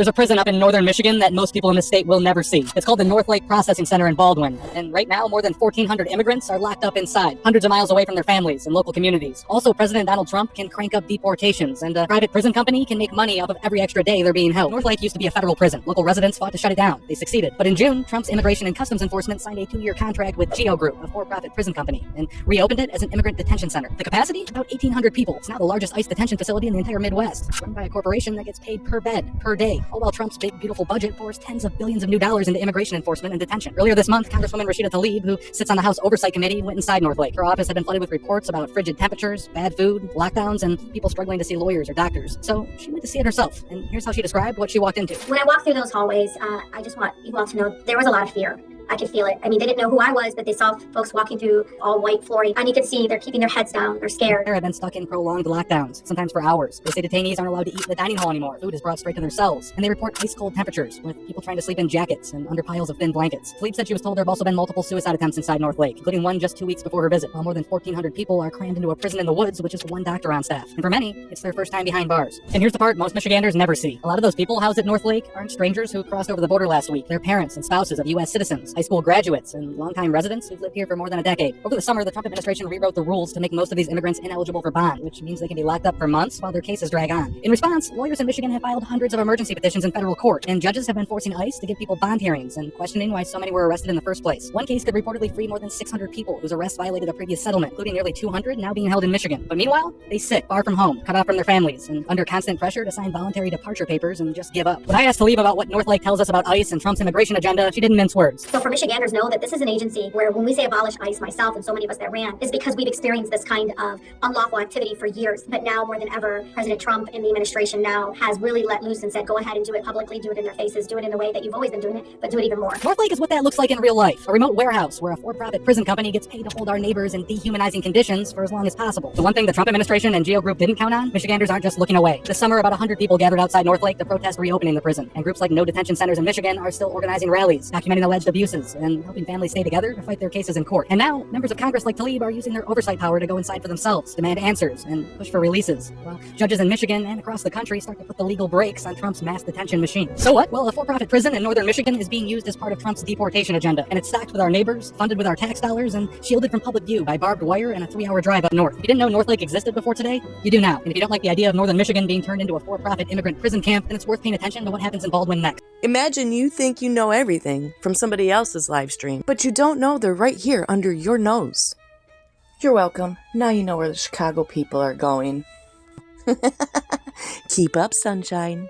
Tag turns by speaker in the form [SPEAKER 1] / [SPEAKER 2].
[SPEAKER 1] There's a prison up in northern Michigan that most people in the state will never see. It's called the North Lake Processing Center in Baldwin. And right now, more than 1,400 immigrants are locked up inside, hundreds of miles away from their families and local communities. Also, President Donald Trump can crank up deportations, and a private prison company can make money off of every extra day they're being held. North Lake used to be a federal prison. Local residents fought to shut it down. They succeeded. But in June, Trump's Immigration and Customs Enforcement signed a 2-year contract with Geo Group, a for-profit prison company, and reopened it as an immigrant detention center. The capacity? About 1,800 people. It's now the largest ICE detention facility in the entire Midwest, run by a corporation that gets paid per bed, per day. All while Trump's big, beautiful budget pours tens of billions of new dollars into immigration enforcement and detention. Earlier this month, Congresswoman Rashida Tlaib, who sits on the House Oversight Committee, went inside North Lake. Her office had been flooded with reports about frigid temperatures, bad food, lockdowns, and people struggling to see lawyers or doctors. So she went to see it herself, and here's how she described what she walked into.
[SPEAKER 2] When I walked through those hallways, I just want you all to know there was a lot of fear. I could feel it. I mean, they didn't know who I was, but they saw folks walking through all white flooring, and you could see they're keeping their heads down. They're scared.
[SPEAKER 1] They've been stuck in prolonged lockdowns, sometimes for hours. They say detainees aren't allowed to eat in the dining hall anymore. Food is brought straight to their cells. And they report ice-cold temperatures, with people trying to sleep in jackets and under piles of thin blankets. Tlaib said she was told there have also been multiple suicide attempts inside North Lake, including one just 2 weeks before her visit, while more than 1,400 people are crammed into a prison in the woods with just one doctor on staff. And for many, it's their first time behind bars. And here's the part most Michiganders never see. A lot of those people housed at North Lake aren't strangers who crossed over the border last week. They're parents and spouses of U.S. citizens, high school graduates, and longtime residents who've lived here for more than a decade. Over the summer, the Trump administration rewrote the rules to make most of these immigrants ineligible for bond, which means they can be locked up for months while their cases drag on. In response, lawyers in Michigan have filed hundreds of emergency petitions in federal court, and judges have been forcing ICE to give people bond hearings and questioning why so many were arrested in the first place. One case could reportedly free more than 600 people whose arrests violated a previous settlement, including nearly 200 now being held in Michigan. But meanwhile, they sit far from home, cut off from their families, and under constant pressure to sign voluntary departure papers and just give up. When I asked Tlaib about what North Lake tells us about ICE and Trump's immigration agenda, she didn't mince words.
[SPEAKER 2] So for Michiganders, know that this is an agency where when we say abolish ICE, myself and so many of us that ran, is because we've experienced this kind of unlawful activity for years. But now more than ever, President Trump and the administration now has really let loose and said, go ahead and do it publicly, do it in their faces, do it in the way that you've always been doing it, but do it even more.
[SPEAKER 1] North Lake is what that looks like in real life. A remote warehouse where a for-profit prison company gets paid to hold our neighbors in dehumanizing conditions for as long as possible. The one thing the Trump administration and Geo Group didn't count on, Michiganders aren't just looking away. This summer, about 100 people gathered outside North Lake to protest reopening the prison. And groups like No Detention Centers in Michigan are still organizing rallies, documenting alleged abuses, and helping families stay together to fight their cases in court. And now, members of Congress like Tlaib are using their oversight power to go inside for themselves, demand answers, and push for releases, while judges in Michigan and across the country start to put the legal brakes on Trump's mass detention machine. So what? Well, a for-profit prison in northern Michigan is being used as part of Trump's deportation agenda, and it's stocked with our neighbors, funded with our tax dollars, and shielded from public view by barbed wire and a 3-hour drive up north. If you didn't know North Lake existed before today, you do now. And if you don't like the idea of northern Michigan being turned into a for-profit immigrant prison camp, then it's worth paying attention to what happens in Baldwin next.
[SPEAKER 3] Imagine you think you know everything from somebody else's live stream, but you don't know they're right here under your nose. You're welcome. Now you know where the Chicago people are going. Keep up, sunshine.